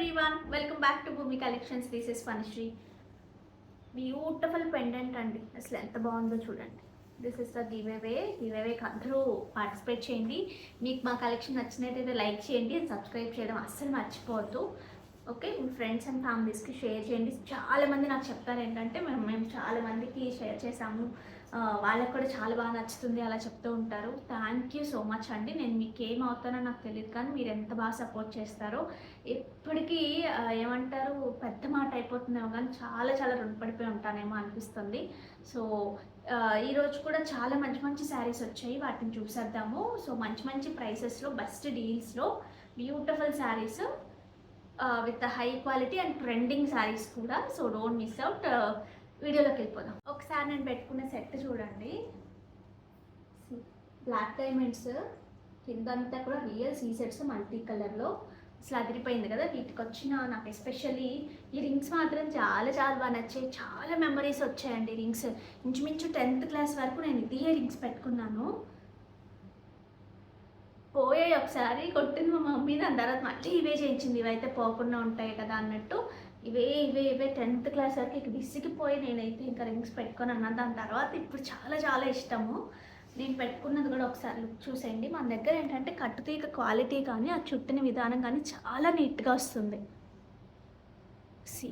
everyone, welcome back to Bhumi Collections. This is Panishri. Beautiful pendant అండి, అసలు ఎంత బాగుందో చూడండి. దిస్ ఇస్ ద గివేవేకి అందరూ పార్టిసిపేట్ చేయండి. మీకు మా కలెక్షన్ నచ్చినట్టయితే లైక్ చేయండి, సబ్స్క్రైబ్ చేయడం అస్సలు మర్చిపోవద్దు. ఓకే, మీ ఫ్రెండ్స్ అండ్ ఫ్యామిలీస్కి షేర్ చేయండి. చాలామంది నాకు చెప్తారు ఏంటంటే మేము చాలామందికి షేర్ చేసాము, వాళ్ళకు కూడా చాలా బాగా నచ్చుతుంది అలా చెప్తూ ఉంటారు. థ్యాంక్ యూ సో మచ్ అండి. నేను మీకు ఏం అవుతానో నాకు తెలియదు, కానీ మీరు ఎంత బాగా సపోర్ట్ చేస్తారో. ఎప్పటికీ ఏమంటారు, పెద్ద మాట అయిపోతుందేమో కానీ చాలా చాలా రుణపడిపోయి ఉంటానేమో అనిపిస్తుంది. సో ఈరోజు కూడా చాలా మంచి మంచి శారీస్ వచ్చాయి, వాటిని చూసేద్దాము. సో మంచి మంచి ప్రైసెస్లో, బెస్ట్ డీల్స్లో beautiful saris with high quality and trending saris కూడా. So don't miss out. వీడియోలోకి వెళ్ళిపోదాం. ఒకసారి నేను పెట్టుకునే సెట్ చూడండి, బ్లాక్ డైమండ్స్ కిందంతా కూడా రియల్ సీ సెట్స్ మల్టీ కలర్లో. అసలు అదిరిపోయింది కదా. వీటికి వచ్చిన నాకు ఎస్పెషల్లీ ఈ రింగ్స్ మాత్రం చాలా చాలా బాగా నచ్చాయి. చాలా మెమరీస్ వచ్చాయండి రింగ్స్. ఇంచుమించు 10th క్లాస్ వరకు నేను ఇదే రింగ్స్ పెట్టుకున్నాను. పోయాయి ఒకసారి, కొట్టింది మా మమ్మీ, దాని తర్వాత మళ్ళీ ఇవే చేయించింది. ఇవైతే పోకుండా ఉంటాయి కదా అన్నట్టు ఇవే 10th క్లాస్ వరకు ఇక విసిగిపోయి నేనైతే ఇంకా రింగ్స్ పెట్టుకొని అన్నాను. దాని తర్వాత ఇప్పుడు చాలా చాలా ఇష్టము. నేను పెట్టుకున్నది కూడా ఒకసారి లుక్ చూసేయండి. మన దగ్గర ఏంటంటే కట్టుతీగ క్వాలిటీ కానీ ఆ చుట్టిన విధానం కానీ చాలా నీట్గా వస్తుంది. సి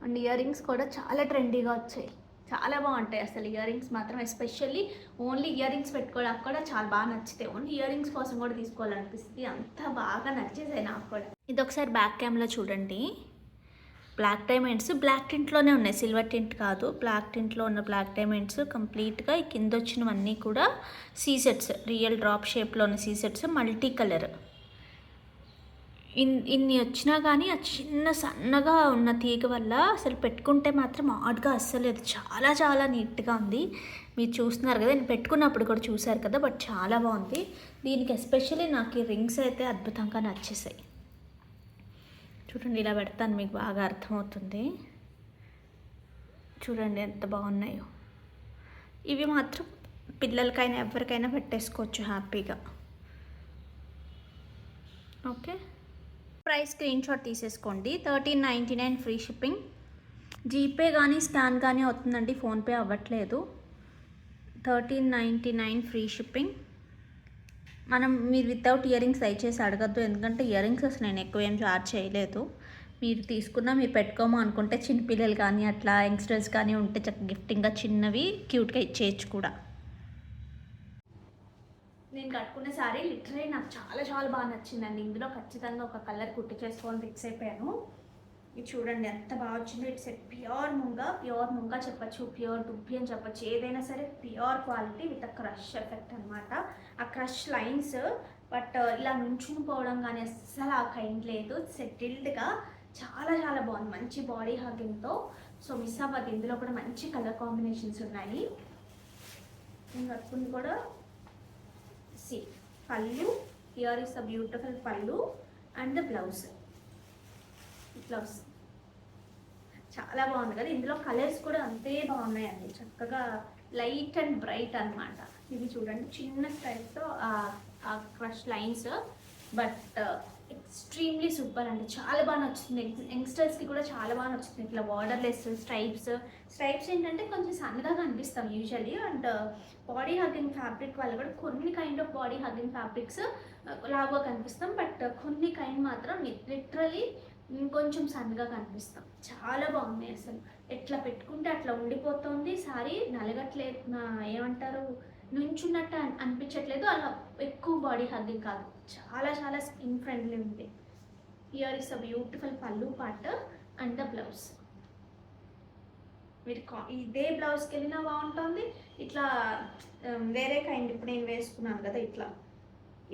అండ్ ఇయర్ రింగ్స్ కూడా చాలా ట్రెండీగా వచ్చాయి, చాలా బాగుంటాయి అసలు ఇయర్ రింగ్స్ మాత్రం. ఎస్పెషల్లీ ఓన్లీ ఇయర్ రింగ్స్ పెట్టుకోవడానికి కూడా చాలా బాగా నచ్చితే ఓన్లీ ఇయర్ రింగ్స్ కోసం కూడా తీసుకోవాలనిపిస్తుంది. అంత బాగా నచ్చేసాయి నాకు కూడా. ఇది ఒకసారి బ్యాక్ క్యామ్లో చూడండి. బ్లాక్ డైమండ్స్ బ్లాక్ టింట్లోనే ఉన్నాయి, సిల్వర్ టింట్ కాదు. బ్లాక్ టింట్లో ఉన్న బ్లాక్ డైమండ్స్ కంప్లీట్గా ఈ కింద వచ్చినవన్నీ కూడా సీ సెట్స్, రియల్ డ్రాప్ షేప్లో ఉన్న సీ సెట్స్, మల్టీ కలర్. ఇన్ని వచ్చినా కానీ ఆ చిన్న సన్నగా ఉన్న తీగ వల్ల అసలు పెట్టుకుంటే మాత్రం ఆడ్గా అస్సలేదు. చాలా చాలా నీట్గా ఉంది. మీరు చూస్తున్నారు కదా, నేను పెట్టుకున్నప్పుడు కూడా చూసారు కదా, బట్ చాలా బాగుంది. దీనికి ఎస్పెషల్లీ నాకు ఈ రింగ్స్ అయితే అద్భుతంగా నచ్చేసాయి. చూడండి, ఇలా పెడతాను మీకు బాగా అర్థమవుతుంది. చూడండి ఎంత బాగున్నాయో. ఇవి మాత్రం పిల్లలకైనా ఎవరికైనా పెట్టేసుకోవచ్చు హ్యాపీగా. ఓకే, ప్రైస్ స్క్రీన్ షాట్ తీసేసుకోండి. 1399 ఫ్రీ షిప్పింగ్. జీపే కానీ స్కాన్ కానీ అవుతుందండి, ఫోన్పే అవ్వట్లేదు. 1399 ఫ్రీ షిప్పింగ్. మీరు వితౌట్ ఇయర్ రింగ్స్ దయచేసి అడగద్దు, ఎందుకంటే ఇయర్ రింగ్స్ అసలు నేను ఎక్కువ ఏం చార్జ్ చేయలేదు. మీరు తీసుకున్నా, మీరు పెట్టుకోమో అనుకుంటే చిన్నపిల్లలు కానీ అట్లా యంగ్స్టర్స్ కానీ ఉంటే చక్కగా గిఫ్టింగ్గా చిన్నవి క్యూట్గా ఇచ్చేయచ్చు కూడా. నేను కట్టుకున్న శారీ లిటరలీ నాకు చాలా చాలా బాగా నచ్చిందండి. ఇందులో ఖచ్చితంగా ఒక కలర్ కుట్టి చేసుకోవాలని ఫిక్స్ అయిపోయాను. ఇది చూడండి ఎంత బాగా వచ్చిందో. ఇట్స్ ప్యూర్ ముంగా చెప్పచ్చు, ప్యూర్ దుబ్బి అని చెప్పచ్చు, ఏదైనా సరే pure quality with a crush effect అనమాట. ఆ క్రష్ లైన్స్, బట్ ఇలా నుంచుని పోవడం కానీ అస్సలు ఆ కైండ్ లేదు. సెటిల్డ్గా చాలా చాలా బాగుంది, మంచి బాడీ హగ్గింగ్తో. సో మిస్ అవ్వదు. ఇందులో కూడా మంచి కలర్ కాంబినేషన్స్ ఉన్నాయి. నేను కట్టుకుంది కూడా పళ్ళు. హియర్ ఇస్ అ బ్యూటిఫుల్ పళ్ళు అండ్ ద బ్లౌజ్. చాలా బాగుంది కదా. ఇందులో కలర్స్ కూడా అంతే బాగున్నాయండి, చక్కగా లైట్ అండ్ బ్రైట్ అనమాట. ఇది చూడండి, చిన్న స్టైల్తో ఆ crush lines, but extremely super అండి. చాలా బాగా నచ్చుతుంది. యంగ్స్టర్స్కి కూడా చాలా బాగా నచ్చుతుంది. ఇట్లా బార్డర్లెస్ స్ట్రైప్స్ ఏంటంటే కొంచెం సన్నగా కనిపిస్తాం usually. And body hugging fabric వల్ల కూడా కొన్ని kind of body hugging fabrics లాగా కనిపిస్తాం, బట్ కొన్ని కైండ్ మాత్రం లిటరలీ ఇంకొంచెం సన్నగా కనిపిస్తాం. చాలా బాగున్నాయి అసలు. ఎట్లా పెట్టుకుంటే అట్లా ఉండిపోతుంది సారీ, నలగట్లేదు, ఏమంటారు, నుంచున్నట్టు అనిపించట్లేదు. అలా ఎక్కువ బాడీ హగ్గింగ్ కాదు, చాలా చాలా స్కిన్ ఫ్రెండ్లీ ఉంది. హియర్ ఇస్ అ బ్యూటిఫుల్ పళ్ళు పార్ట్ అండ్ ద బ్లౌజ్. మీరు ఇదే బ్లౌజ్కి వెళ్ళినా బాగుంటుంది, ఇట్లా వేరే కైండ్ ఇప్పుడు నేను వేసుకున్నాను కదా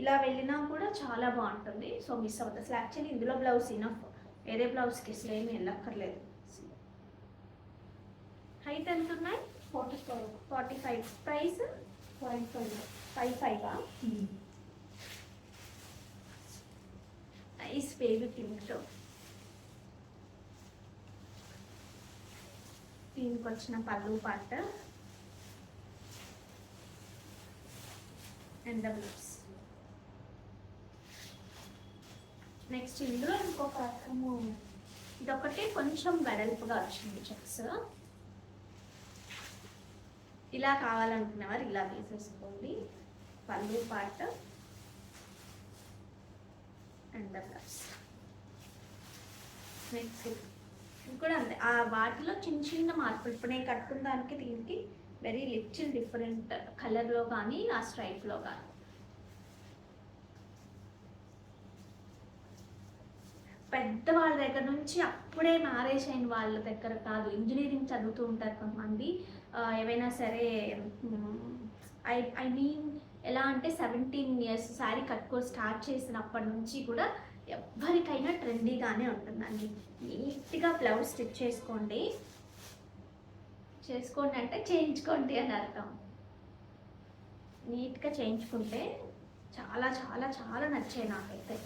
ఇలా వెళ్ళినా కూడా చాలా బాగుంటుంది. సో మిస్ అవుతుంది అసలు. యాక్చువల్లీ ఇందులో బ్లౌజ్ ఇనఫ్, వేరే బ్లౌజ్కి అసలు ఏమి వెళ్ళక్కర్లేదు. హైట్ ఎంత ఉన్నాయి? 45. ప్రైస్ 55. నైస్ బేబీ పింక్తో దీనికి వచ్చిన పళ్ళు part and the blouse. Next ఇందులో ఇంకొక రకము, ఇదొకటి కొంచెం వెడల్పుగా వచ్చింది చెక్స్. ఇలా కావాలనుకునేవారు ఇలా తీసేసుకోండి. పళ్ళు part and the blouse. Next ఇది కూడా అంతే, ఆ వాటిలో చిన్న చిన్న మార్పులు. ఇప్పుడు నేను కట్టుకున్న దానికి దీనికి వెరీ లిటిల్ డిఫరెంట్ కలర్లో కానీ ఆ స్ట్రైప్లో కానీ. పెద్దవాళ్ళ దగ్గర నుంచి అప్పుడే మ్యారేజ్ అయిన వాళ్ళ దగ్గర కాదు, ఇంజనీరింగ్ చదువుతూ ఉంటారు కొంతమంది, ఏవైనా సరే ఐ మీన్ ఎలా అంటే 17 years శారీ కట్టుకో స్టార్ట్ చేసినప్పటి నుంచి కూడా ఎవరికైనా ట్రెండీగానే ఉంటుందండి. నీట్గా బ్లౌజ్ స్టిచ్ చేసుకోండి అంటే చేయించుకోండి అని అర్థం. నీట్గా చేయించుకుంటే చాలా చాలా చాలా నచ్చాయి నాకైతే.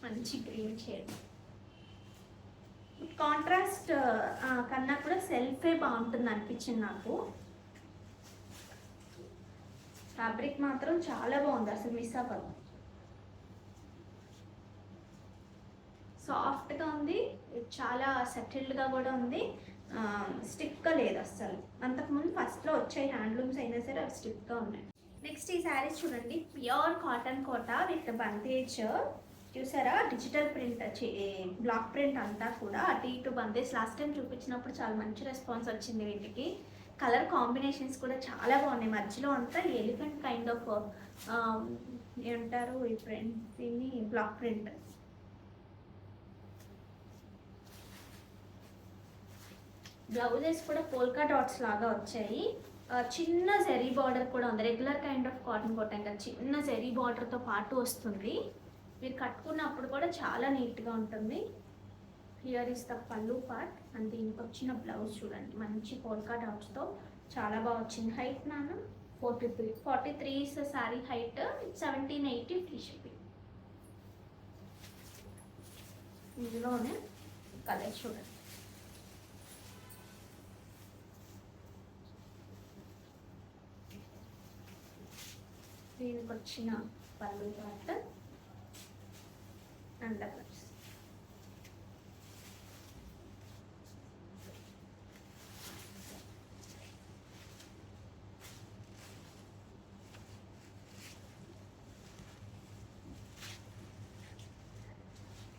మంచి గ్రీన్ షేడ్, కాంట్రాస్ట్ కన్నా కూడా సెల్ఫే బాగుంటుంది అనిపించింది నాకు. ఫ్యాబ్రిక్ మాత్రం చాలా బాగుంది, అసలు మిస్ అవ్వదు. సాఫ్ట్గా ఉంది, చాలా సెటిల్డ్గా కూడా ఉంది, స్టిక్గా లేదు అస్సలు. అంతకుముందు ఫస్ట్లో వచ్చాయి హ్యాండ్లూమ్స్ అయినా సరే అవి స్టిక్గా ఉన్నాయి. నెక్స్ట్ ఈ శారీస్ చూడండి, pure cotton Kota with bandhej. చూసారా డిజిటల్ ప్రింట్, బ్లాక్ ప్రింట్ అంతా కూడా అటు ఇటు బందేజ్. లాస్ట్ టైం చూపించినప్పుడు చాలా మంచి రెస్పాన్స్ వచ్చింది వీటికి. కలర్ కాంబినేషన్స్ కూడా చాలా బాగున్నాయి. మధ్యలో అంతా ఎలిఫెంట్ కైండ్ ఆఫ్ ఏమంటారు ఈ ప్రింట్, దీన్ని బ్లాక్ ప్రింట్. బ్లౌజెస్ కూడా పోల్కా డాట్స్ లాగా వచ్చాయి. చిన్న జెరీ బార్డర్ కూడా ఉంది, regular kind of cotton cotton కదా, చిన్న జెరీ బార్డర్తో పాటు వస్తుంది. మీరు కట్టుకున్నప్పుడు కూడా చాలా నీట్గా ఉంటుంది. హియర్ ఇస్ ద పళ్ళు పార్ట్ అండ్ దీనికి వచ్చిన బ్లౌజ్ చూడండి, మంచి పోల్కా డాట్స్తో చాలా బాగా వచ్చింది. హైట్ నాన్న 43 is sari height, 1780 free shipping. ఇందులోనే కలర్ చూడండి, దీనికి వచ్చిన పళ్ళు పార్ట్ అండ్ బ్లౌజ్.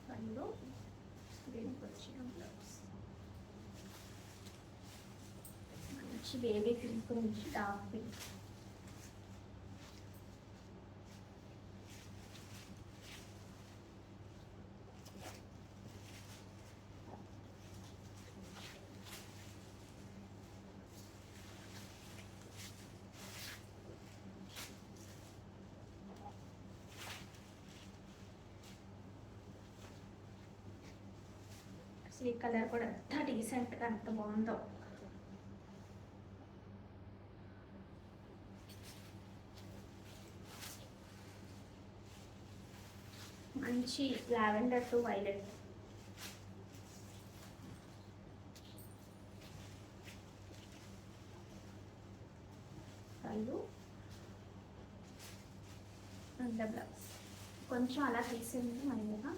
పళ్ళు, దీనికి వచ్చిన బ్లౌజ్ మంచి బేబీ పింక్ నుంచి డార్క్ పింక్. ఈ కలర్ కూడా ఎంత డీసెంట్గా ఎంత బాగుందో. మంచి లావెండర్ టు వైలెట్. కళ్ళు అండ్ బ్లౌజ్ కొంచెం అలా తీసింది మైనగా.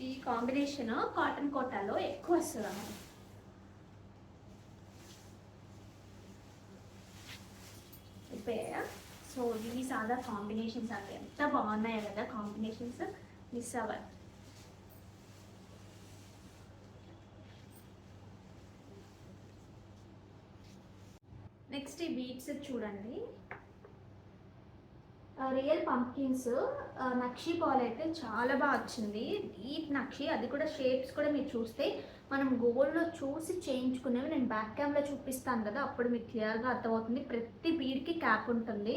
ఈ కాంబినేషన్ కాటన్ కోటాలో ఎక్కువ వస్తుంది అన్నమాట. అయిపోయాయా? సో ఇవి సాదా కాంబినేషన్స్ అవి ఎంత బాగున్నాయో కదా కాంబినేషన్స్, మిస్ అవ్వాలి. నెక్స్ట్ ఈ బీట్స్ చూడండి, రియల్ పంప్కిన్స్ నక్షి బాల్ అయితే చాలా బాగా వచ్చింది, డీప్ నక్షి. అది కూడా షేప్స్ కూడా మీరు చూస్తే మనం గోల్డ్లో చూసి చేయించుకునేవి. నేను బ్యాక్ క్యామ్లో చూపిస్తాను కదా, అప్పుడు మీకు క్లియర్గా అర్థమవుతుంది. ప్రతి బీడ్కి క్యాప్ ఉంటుంది.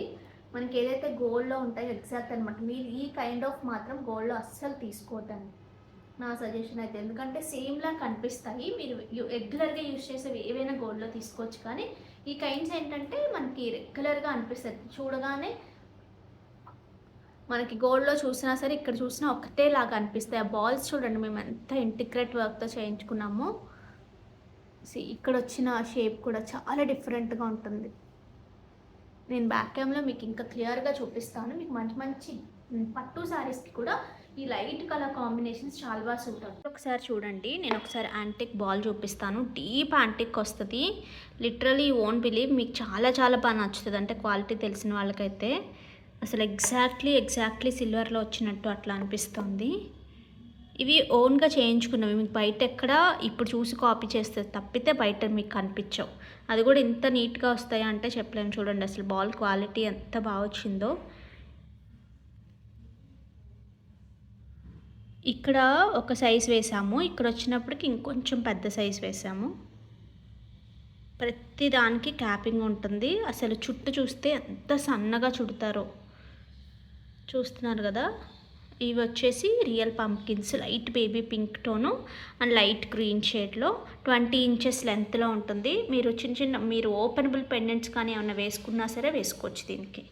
మనకి ఏదైతే గోల్డ్లో ఉంటాయో ఎగ్జాక్ట్ అనమాట. మీరు ఈ కైండ్ ఆఫ్ మాత్రం గోల్డ్లో అస్సలు తీసుకోవద్దండి నా సజెషన్ అయితే, ఎందుకంటే సేమ్లా కనిపిస్తాయి. మీరు రెగ్యులర్గా యూజ్ చేసేవి ఏవైనా గోల్డ్లో తీసుకోవచ్చు, కానీ ఈ కైండ్స్ ఏంటంటే మనకి రెగ్యులర్గా అనిపిస్తుంది. చూడగానే మనకి గోల్డ్లో చూసినా సరే ఇక్కడ చూసినా ఒకటే లాగా అనిపిస్తాయి. ఆ బాల్స్ చూడండి మేము ఎంత ఇంటిగ్రేట్ వర్క్తో చేయించుకున్నాము. ఇక్కడ వచ్చిన షేప్ కూడా చాలా డిఫరెంట్గా ఉంటుంది. నేను బ్యాక్ క్యామ్లో మీకు ఇంకా క్లియర్గా చూపిస్తాను. మీకు మంచి మంచి పట్టు శారీస్కి కూడా ఈ లైట్ కలర్ కాంబినేషన్స్ చాలా బాగా సూట్ అవుతుంది. ఒకసారి చూడండి, నేను ఒకసారి యాంటిక్ బాల్ చూపిస్తాను. డీప్ యాంటిక్ వస్తుంది. లిటరలీ ఓన్ బిలీవ్, మీకు చాలా చాలా బాగా నచ్చుతుంది. అంటే క్వాలిటీ తెలిసిన వాళ్ళకైతే అసలు ఎగ్జాక్ట్లీ సిల్వర్లో వచ్చినట్టు అట్లా అనిపిస్తుంది. ఇవి ఓన్గా చేయించుకున్నవి. మీకు బయట ఎక్కడ ఇప్పుడు చూసి కాపీ చేస్తే తప్పితే బయట మీకు కనిపించవు. అది కూడా ఇంత నీట్గా వస్తాయా అంటే చెప్పలేము. చూడండి అసలు బాల్ క్వాలిటీ ఎంత బాగా వచ్చిందో. ఇక్కడ ఒక సైజ్ వేసాము, ఇక్కడ వచ్చినప్పటికి ఇంకొంచెం పెద్ద సైజ్ వేసాము. ప్రతి దానికి క్యాపింగ్ ఉంటుంది. అసలు చుట్టు చూస్తే ఎంత సన్నగా చుడతారో చూస్తున్నారు కదా. ఇవి వచ్చేసి real pumpkins, light baby pink tone and light green షేడ్లో 20 ఇంచెస్ లెంత్లో ఉంటుంది. మీరు మీరు ఓపెనబుల్ పెండెంట్స్ కానీ ఏమైనా వేసుకున్నా సరే వేసుకోవచ్చు. దీనికి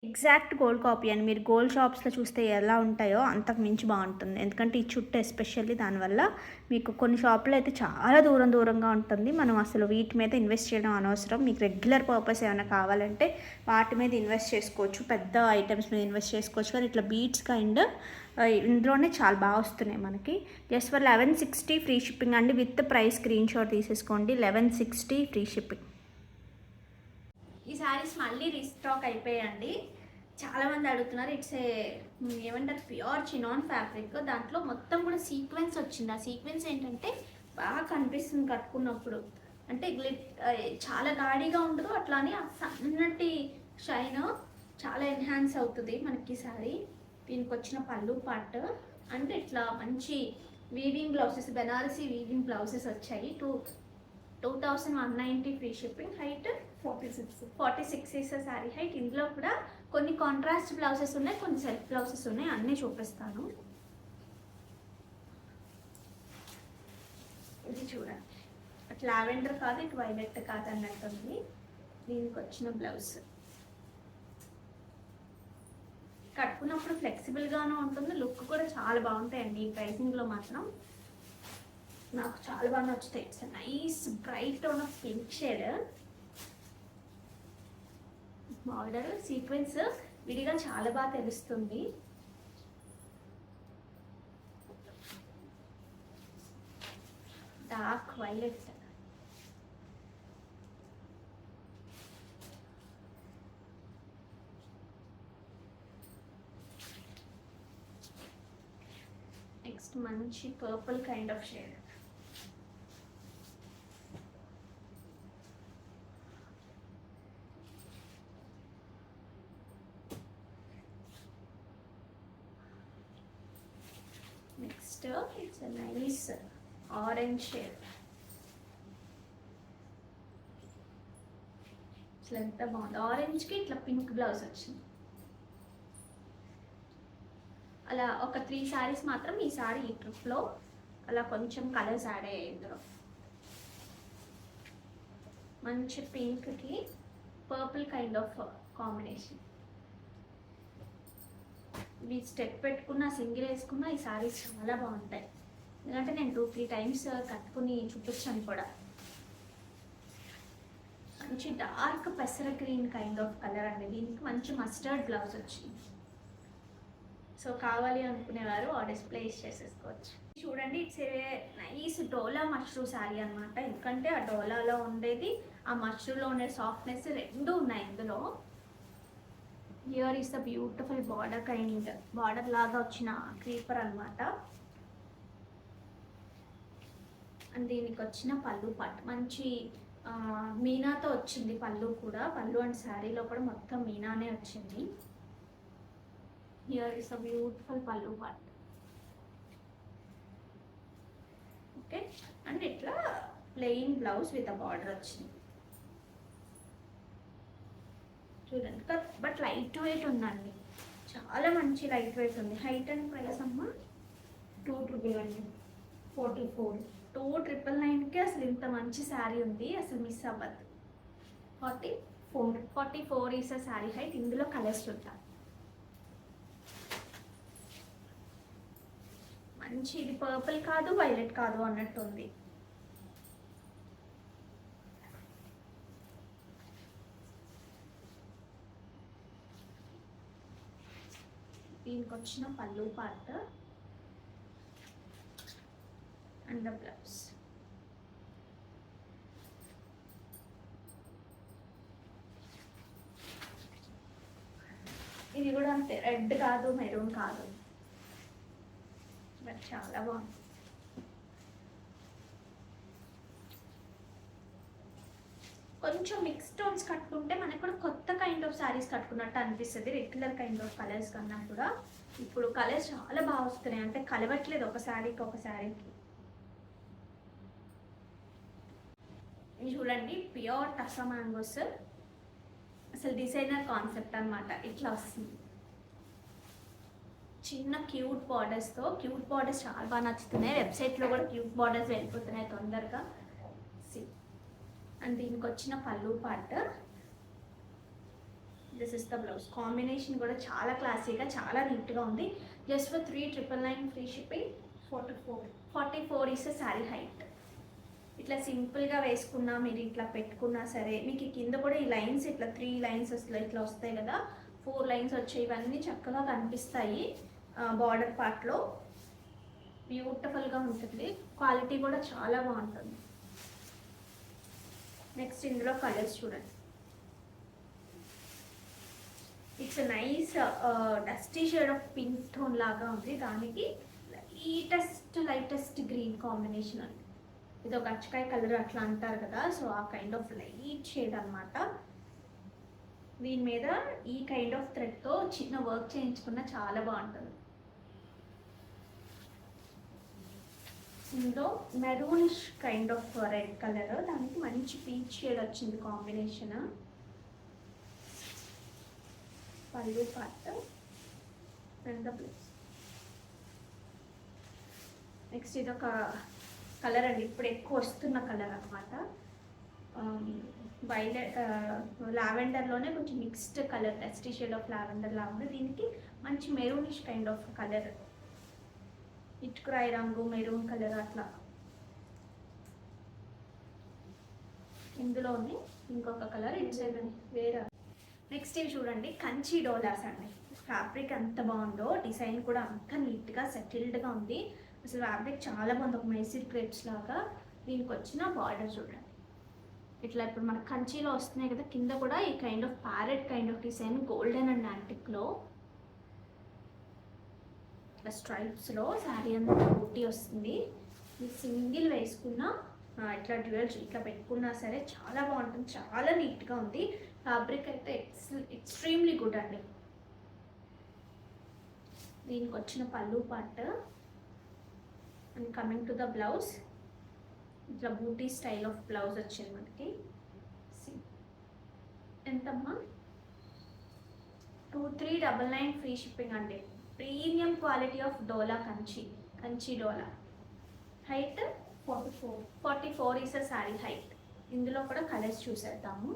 ఎగ్జాక్ట్ గోల్డ్ కాపీ అని మీరు గోల్డ్ షాప్స్లో చూస్తే ఎలా ఉంటాయో అంతకు మించి బాగుంటుంది. ఎందుకంటే ఈ చుట్టూ ఎస్పెషల్లీ దానివల్ల మీకు కొన్ని షాపులో అయితే చాలా దూరంగా ఉంటుంది. మనం అసలు వీటి మీద ఇన్వెస్ట్ చేయడం అనవసరం. మీకు రెగ్యులర్ పర్పస్ ఏమైనా కావాలంటే వాటి మీద ఇన్వెస్ట్ చేసుకోవచ్చు, పెద్ద ఐటమ్స్ మీద ఇన్వెస్ట్ చేసుకోవచ్చు. కానీ ఇట్లా బీట్స్ కైండ్ ఇందులోనే చాలా బాగా వస్తున్నాయి మనకి. జస్ట్ ఫర్ 1160 ఫ్రీ షిప్పింగ్ అండి. విత్ ప్రైస్ స్క్రీన్ షాట్ తీసేసుకోండి. 1160 ఫ్రీ షిప్పింగ్. ఈ శారీస్ మళ్ళీ రీస్టాక్ అయిపోయాయండి. చాలామంది అడుగుతున్నారు. ఏమంటారు, ప్యూర్ చినాన్ ఫ్యాబ్రిక్, దాంట్లో మొత్తం కూడా సీక్వెన్స్ వచ్చింది. ఆ సీక్వెన్స్ ఏంటంటే బాగా కనిపిస్తుంది కట్టుకున్నప్పుడు. అంటే చాలా గాడిగా ఉండదు, అట్లానే సన్నటి షైన్ చాలా ఎన్హాన్స్ అవుతుంది మనకి శారీ. దీనికి వచ్చిన పళ్ళు పార్ట్ అంటే ఇట్లా మంచి weaving blouses, Banarasi weaving blouses వచ్చాయి. 2190 free shipping. Height 46 is sari height. ఇందులో కూడా కొన్ని కాంట్రాస్ట్ బ్లౌజెస్ ఉన్నాయి, కొన్ని సెల్ఫ్ బ్లౌజెస్ ఉన్నాయి. అన్నీ చూపిస్తాను. ఇది చూడండి, అటు లావెండర్ కాదు, ఇటు వైలెట్ కాదు అన్నట్టుంది. దీనికి వచ్చిన బ్లౌజ్ కట్టుకున్నప్పుడు ఫ్లెక్సిబుల్గానే ఉంటుంది. లుక్ కూడా చాలా బాగుంటాయండి. ఈ ప్రైసింగ్లో మాత్రం నాకు చాలా బాగా నచ్చుతాయి. It's nice bright tone of pink shade. Border sequence విడిగా చాలా బాగా తెలుస్తుంది. డార్క్ వైలెట్, నెక్స్ట్ మంచి purple kind of shade. Next it's a nice orange shade. అసలు ఎంత బాగుంది. ఆరెంజ్కి ఇట్లా పింక్ బ్లౌజ్ వచ్చింది. అలా ఒక 3 శారీస్ మాత్రం ఈ సారీ ఈ ట్రిప్లో అలా కొంచెం కలర్స్ యాడ్ అయ్యాయి. ఇందులో మంచి పింక్కి పర్పుల్ కైండ్ ఆఫ్ కాంబినేషన్. ఇవి స్టెప్ పెట్టుకున్న, సింగిల్ వేసుకున్న ఈ శారీస్ చాలా బాగుంటాయి. ఎందుకంటే నేను 2-3 టైమ్స్ కట్టుకుని చూపించాను కూడా. మంచి డార్క్ పెసర గ్రీన్ కైండ్ ఆఫ్ కలర్ అండి. దీనికి మంచి మస్టర్డ్ బ్లౌజ్ వచ్చింది. సో కావాలి అనుకునేవారు ఆర్డర్స్ ప్లేస్ చేసేసుకోవచ్చు. చూడండి, ఇట్స్ ఏ నైస్ డోలా మష్రూ శారీ అనమాట. ఎందుకంటే ఆ డోలాలో ఉండేది, ఆ మష్రూలో ఉండే సాఫ్ట్నెస్ రెండు ఉన్నాయి ఇందులో. Here is the beautiful border లాగా వచ్చిన క్రీపర్ అనమాట. అండ్ దీనికి వచ్చిన పళ్ళు పార్ట్ మంచి మీనాతో వచ్చింది. పళ్ళు కూడా, పళ్ళు అండ్ శారీలో కూడా మొత్తం మీనానే వచ్చింది. హియర్ ఈస్ ద బ్యూటిఫుల్ పళ్ళు పార్ట్. ఓకే, అండ్ ఇట్లా plain blouse with a border వచ్చింది. చూడండి, బట్ లైట్ వెయిట్ ఉందండి, చాలా మంచి లైట్ వెయిట్ ఉంది. హైట్ అండ్ ప్రైస్ అమ్మ 2,000 అండి. 44 2,999కి అసలు ఇంత మంచి శారీ ఉంది, అసలు మిస్ అవ్వద్దు. 44 ఈస్ అ శారీ హైట్. ఇందులో కలర్స్ చూద్దాం. మంచి, ఇది పర్పుల్ కాదు వైలెట్ కాదు అన్నట్టు ఉంది. దీనికి వచ్చిన పళ్ళు పార్ట్ అండ్ ద బ్లౌజ్. ఇది కూడా అంతే, రెడ్ కాదు మెరూన్ కాదు, బట్ చాలా బాగుంది. కొంచెం మిక్స్ టోన్స్ కట్టుకుంటే మనకు కూడా కొత్త కైండ్ ఆఫ్ శారీస్ కట్టుకున్నట్టు అనిపిస్తుంది, రెగ్యులర్ కైండ్ ఆఫ్ కలర్స్ కన్నా కూడా. ఇప్పుడు కలర్స్ చాలా బాగా వస్తున్నాయి, అంటే కలవట్లేదు ఒక శారీకి ఒక శారీకి. ఇది చూడండి, ప్యూర్ టసా మ్యాంగోస్, అసలు డిజైనర్ కాన్సెప్ట్ అనమాట. ఇట్లా వస్తుంది చిన్న క్యూట్ బార్డర్స్తో. క్యూట్ బార్డర్స్ చాలా బాగా నచ్చుతున్నాయి, వెబ్సైట్లో కూడా క్యూట్ బార్డర్స్ వెళ్ళిపోతున్నాయి తొందరగా. అండ్ దీనికి వచ్చిన పళ్ళు part, this is the blouse. Combination కూడా చాలా క్లాసీగా చాలా నీట్గా ఉంది. Just for 3,999 free shipping. 44 is sari height. ఇట్లా సింపుల్గా వేసుకున్నా, మీరు ఇట్లా పెట్టుకున్నా సరే, మీకు కింద కూడా ఈ లైన్స్ ఇట్లా 3 లైన్స్ ఇట్లా వస్తాయి కదా, 4 లైన్స్ వచ్చాయి. ఇవన్నీ చక్కగా కనిపిస్తాయి బార్డర్ పార్ట్లో. బ్యూటిఫుల్గా ఉంటుంది, క్వాలిటీ కూడా చాలా బాగుంటుంది. నెక్స్ట్ ఇందులో కలర్స్ చూడండి. It's nice dusty shade of pink tone లాగా ఉంది, దానికి లైటెస్ట్ గ్రీన్ కాంబినేషన్ అండి. ఇది ఒక అచ్చకాయ కలర్ అట్లా అంటారు కదా, సో ఆ కైండ్ ఆఫ్ లైట్ షేడ్ అనమాట. దీని మీద ఈ కైండ్ ఆఫ్ థ్రెడ్తో చిన్న వర్క్ చేయించుకున్న చాలా బాగుంటుంది. ఇందులో maroonish kind of red colour, దానికి మంచి పీచ్ షేడ్ వచ్చింది కాంబినేషన్. పళ్ళు part and the blouse. Next ఇది ఒక కలర్ అండి, ఇప్పుడు ఎక్కువ వస్తున్న కలర్ అనమాట. వైలెట్ లావెండర్లోనే కొంచెం mixed colour, dusty shade of lavender లా ఉంది. దీనికి మంచి మెరూనిష్ కైండ్ ఆఫ్ కలర్, ఇటుకురాయి రంగు, మెరూన్ కలర్ అట్లా. ఇందులోనే ఇంకొక కలర్ ఇచ్చేది వేరే. నెక్స్ట్ ఇవి చూడండి, కంచి డోలాస్ అండి. ఫ్యాబ్రిక్ ఎంత బాగుందో, డిజైన్ కూడా అంత నీట్గా సెటిల్డ్గా ఉంది. అసలు ఫ్యాబ్రిక్ చాలా బాగుంది, ఒక మైసూర్ క్రేప్స్ లాగా. దీనికి వచ్చిన బార్డర్ చూడండి, ఇట్లా ఇప్పుడు మన కంచిలో వస్తున్నాయి కదా, కింద కూడా ఈ kind of parrot kind of design, golden and యాంటిక్లో స్ట్రైప్స్లో శారీ అంతా బూటీ వస్తుంది. ఈ సింగిల్ వేసుకున్న ఇట్లా డ్యూయల్ ఇట్లా పెట్టుకున్నా సరే చాలా బాగుంటుంది, చాలా నీట్గా ఉంది. ఫ్యాబ్రిక్ అయితే ఎక్స్ట్రీమ్లీ గుడ్ అండి. దీనికి వచ్చిన పళ్ళు part and coming to the blouse, ఇట్లా బూటీ స్టైల్ ఆఫ్ బ్లౌజ్ వచ్చింది మనకి. ఎంతమ్మా? 2399 ఫ్రీ షిప్పింగ్ అండి. Premium quality of dola Kanchi dola. Height 44 is sari height. ఇందులో కూడా కలర్స్ చూసేద్దాము.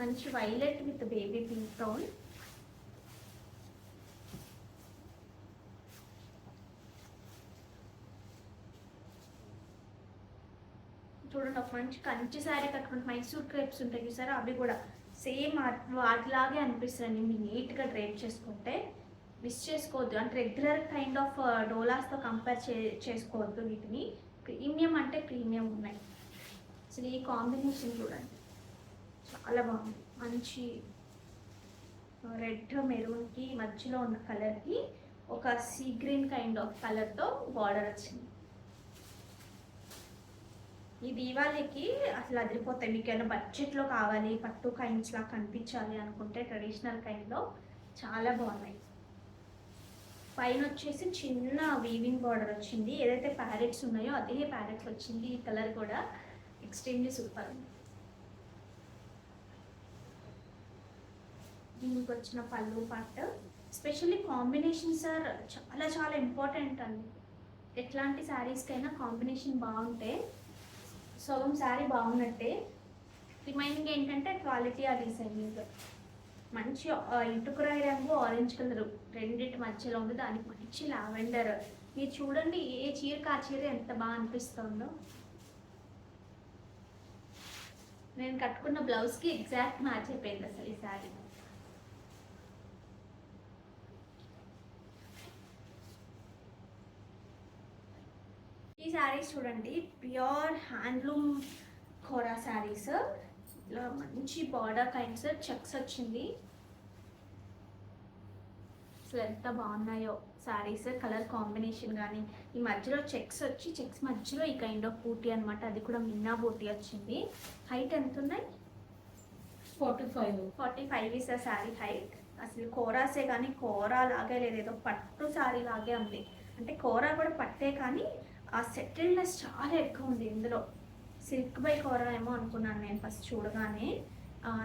మంచి violet with baby pink tone, చూడండి. ఒక మంచి కంచి శారీ కట్టుకుంటే మైసూర్ క్రేప్స్ ఉంటాయి చూసారా, అవి కూడా సేమ్ వాటిలాగే అనిపిస్తుంది. మీరు నీట్గా డ్రైప్ చేసుకుంటే మిస్ చేసుకోవద్దు, అంటే రెగ్యులర్ కైండ్ ఆఫ్ డోలాస్తో కంపేర్ చేసుకోవద్దు వీటిని. ప్రీమియం అంటే ప్రీమియం ఉన్నాయి. అసలు ఈ కాంబినేషన్ చూడండి, చాలా బాగుంది. మంచి రెడ్ మెరూన్కి మధ్యలో ఉన్న కలర్కి ఒక సీ గ్రీన్ కైండ్ ఆఫ్ కలర్తో బార్డర్ వచ్చింది. ఈ దీవాళికి అసలు అదిరిపోతాయి. మీకు ఏమైనా బడ్జెట్లో కావాలి, పట్టు కైండ్స్లా కనిపించాలి అనుకుంటే ట్రెడిషనల్ కైండ్లో చాలా బాగున్నాయి. పైన వచ్చేసి చిన్న వీవింగ్ బార్డర్ వచ్చింది, ఏదైతే ప్యారెట్స్ ఉన్నాయో అదే ప్యారెట్స్ వచ్చింది. ఈ కలర్ కూడా ఎక్స్ట్రీమ్లీ సూపర్ ఉంది. దీనికి వచ్చిన పళ్ళు పార్ట్, ఎస్పెషల్లీ కాంబినేషన్ సార్ చాలా చాలా ఇంపార్టెంట్ అండి. ఎట్లాంటి శారీస్కైనా కాంబినేషన్ బాగుంటే సగం శారీ బాగున్నట్టే. రిమైనింగ్ ఏంటంటే క్వాలిటీ, ఆ డిజైనింగ్. మంచి ఇటుకురాయి రంగు, ఆరెంజ్ కలర్ రెండింటి మధ్యలో ఉంది, దానికి మంచి లావెండర్. మీరు చూడండి, ఏ చీరకు ఆ చీర ఎంత బాగా అనిపిస్తుందో. నేను కట్టుకున్న బ్లౌజ్కి ఎగ్జాక్ట్ మ్యాచ్ అయిపోయింది అసలు ఈ శారీ. శారీస్ చూడండి, ప్యూర్ హ్యాండ్లూమ్ కోరా శారీస్. ఇలా మంచి బార్డర్ కైండ్స్ చెక్స్ వచ్చింది. అసలు ఎంత బాగున్నాయో శారీస్, కలర్ కాంబినేషన్ కానీ. ఈ మధ్యలో చెక్స్ వచ్చి, చెక్స్ మధ్యలో ఈ కైండ్ ఆఫ్ బూటీ అనమాట. అది కూడా మిన్నా బూటీ వచ్చింది. హైట్ ఎంత ఉన్నాయి? 45 ఇస్ ఆ శారీ హైట్. అసలు కోరాసే కానీ కోరా లాగే లేదు, ఏదో పట్టు శారీ లాగే ఉంది. అంటే కోరా కూడా పట్టే కానీ ఆ సెటిల్నెస్ చాలా ఎక్కువ ఉంది ఇందులో. సిల్క్ బై కోరా ఏమో అనుకున్నాను నేను ఫస్ట్ చూడగానే.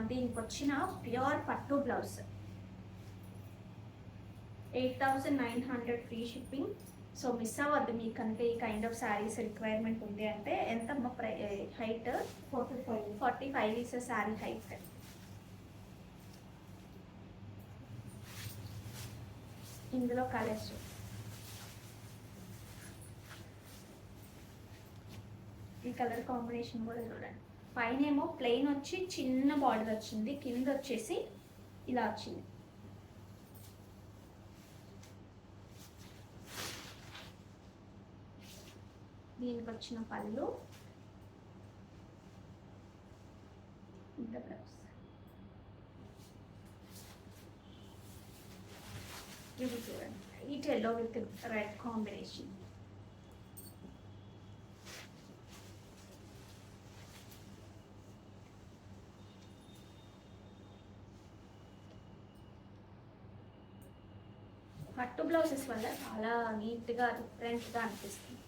దీనికి వచ్చిన ప్యూర్ పట్టు blouse 8,900 free shipping. So miss అవ్వద్దు మీకు కనుక ఈ కైండ్ ఆఫ్ శారీస్ రిక్వైర్మెంట్ ఉంది అంటే. ఎంత హైట్? 45 is sari height. ఇందులో కలర్స్ ఈ కలర్ కాంబినేషన్ కూడా చూడండి. పైన ఏమో ప్లెయిన్ వచ్చి చిన్న బార్డర్ వచ్చింది, కింద వచ్చేసి ఇలా వచ్చింది. దీనికి వచ్చిన పళ్ళు, ఇంత బ్లౌజ్. ఇది చూడండి, white yellow with red combination. పట్టు బ్లౌజెస్ వల్ల చాలా నీట్గా డిఫరెంట్గా అనిపిస్తుంది.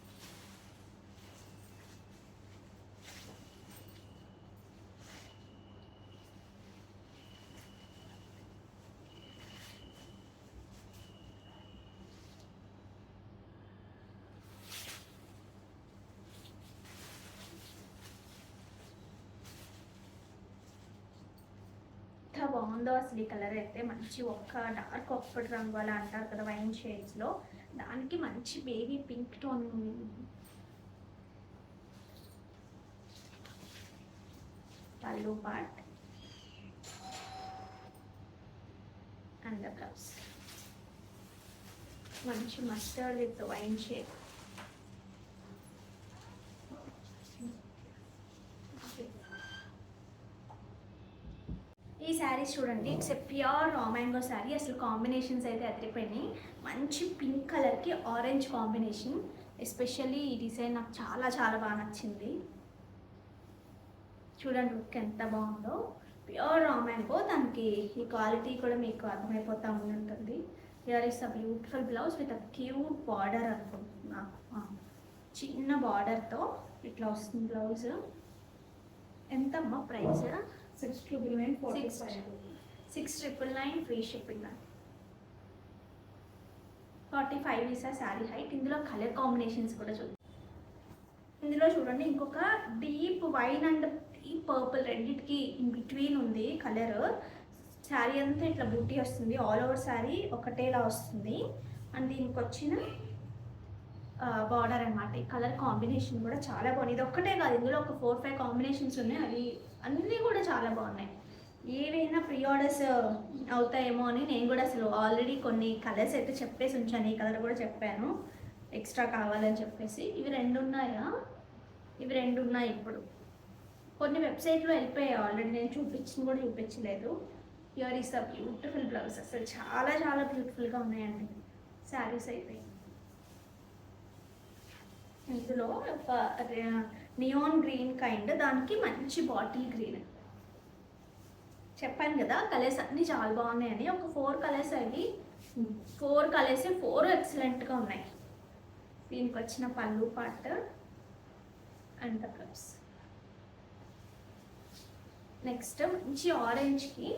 ఎంత బాగుందో అసలు ఈ కలర్ అయితే. మంచి ఒక్క డార్క్ ఒక్కటి రంగు అలా అంటారు కదా వైన్ షేడ్స్లో, దానికి మంచి బేబీ పింక్ టోన్. పళ్ళు పార్ట్ అండ్ ద బ్లౌజ్ మంచి మస్టర్డ్ విత్ వైన్ షేడ్. ఈ శారీస్ చూడండి, it's a pure raw mango sari. అసలు కాంబినేషన్స్ అయితే అదిరిపోయినాయి. మంచి పింక్ కలర్కి ఆరెంజ్ కాంబినేషన్. ఎస్పెషల్లీ ఈ డిజైన్ నాకు చాలా చాలా బాగా నచ్చింది. చూడండి లుక్ ఎంత బాగుందో. ప్యూర్ రా మ్యాంగో, దానికి ఈ క్వాలిటీ కూడా మీకు అర్థమైపోతూ ఉంటుంది. Here is a beautiful blouse with a cute border అనుకుంటున్నా. చిన్న బార్డర్తో ఇట్లా వస్తుంది బ్లౌజ్. ఎంతమ్మా price? 6,999 free shipping. 45 is sari height. ఇందులో కలర్ కాంబినేషన్స్ కూడా చూడండి. ఇందులో చూడండి ఇంకొక deep wine and deep purple రెండిటికి ఇన్ బిట్వీన్ ఉంది కలర్. శారీ అంతా ఇట్లా బూటీ వస్తుంది, ఆల్ ఓవర్ శారీ ఒకటేలా వస్తుంది. అండ్ దీనికి వచ్చిన బార్డర్ అనమాట. ఈ కలర్ కాంబినేషన్ కూడా చాలా బాగుంది. ఇది ఒక్కటే కాదు, ఇందులో ఒక 4-5 కాంబినేషన్స్ ఉన్నాయి. అవి అన్నీ కూడా చాలా బాగున్నాయి. ఏవైనా ప్రీ ఆర్డర్స్ అవుతాయేమో అని నేను కూడా అసలు ఆల్రెడీ కొన్ని కలర్స్ అయితే చెప్పేసి ఉంచాను. ఈ కలర్ కూడా చెప్పాను ఎక్స్ట్రా కావాలని చెప్పేసి. ఇవి 2 ఉన్నాయా? ఇవి 2 ఉన్నాయి. ఇప్పుడు కొన్ని వెబ్సైట్లో వెళ్ళిపోయాయి ఆల్రెడీ, నేను కూడా చూపించలేదు. Here is the beautiful blouse. అసలు చాలా చాలా బ్యూటిఫుల్గా ఉన్నాయండి శారీస్ అయితే. ఇందులో ఒక నియాన్ గ్రీన్ కైండ్, దానికి మంచి బాటిల్ గ్రీన్. చెప్పాను కదా కలర్స్ అన్నీ చాలా బాగున్నాయని. ఒక 4 కలర్స్ అవి 4 కలర్స్ 4 ఎక్సలెంట్గా ఉన్నాయి. దీనికి వచ్చిన పళ్ళు part and the blouse. Next మంచి ఆరెంజ్కి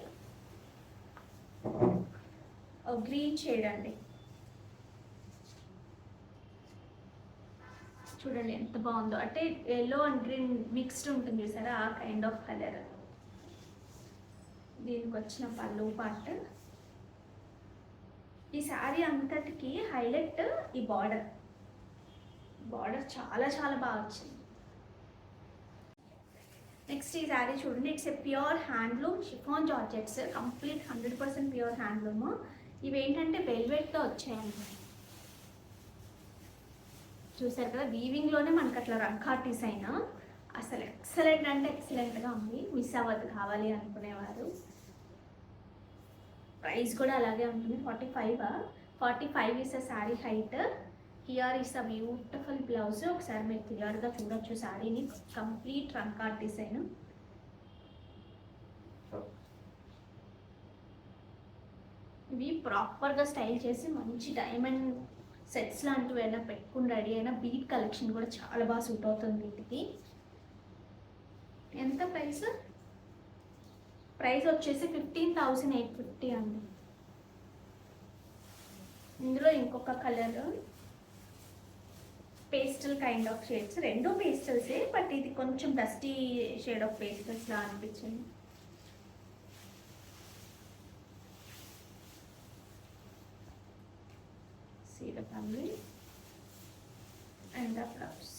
గ్రీన్ షేడ్ అండి. చూడండి ఎంత బాగుందో. అంటే ఎల్లో అండ్ గ్రీన్ మిక్స్డ్ ఉంటుంది చూసారా, ఆ కైండ్ ఆఫ్ కలర్. దీనికి వచ్చిన పళ్ళు పార్ట్. ఈ శారీ అంతటికి హైలైట్ ఈ బార్డర్. బార్డర్ చాలా చాలా బాగా వచ్చింది. నెక్స్ట్ ఈ శారీ చూడండి, it's a pure handloom chiffon georgettes. Complete 100% pure handloom. ఇవి ఏంటంటే వెల్వెట్తో వచ్చాయండి. చూసారు కదా, వీవింగ్లోనే మనకు అట్లా రంకా డిజైన్ అసలు ఎక్సలెంట్ అంటే ఎక్సలెంట్గా ఉంది. మిస్ అవ్వద్దు కావాలి అనుకునేవారు. ప్రైస్ కూడా అలాగే ఉంటుంది. 45 is a sari height. Here is a beautiful blouse. ఒకసారి మీరు క్లియర్గా చూడొచ్చు శారీని. కంప్లీట్ రంకా డిజైన్. ఇవి ప్రాపర్గా స్టైల్ చేసి మంచి డైమండ్ సెట్స్ లాంటివి అయినా పెట్టుకుని రెడీ అయినా బీట్ కలెక్షన్ కూడా చాలా బాగా సూట్ అవుతుంది వీటికి. ఎంత ప్రైస్? ప్రైస్ వచ్చేసి 15,850 అండి. ఇందులో ఇంకొక colour pastel kind of shades, రెండు పేస్టల్సే బట్ ఇది కొంచెం డస్టీ షేడ్ ఆఫ్ పేస్టల్స్ లా అనిపించింది. See the family and the blouse.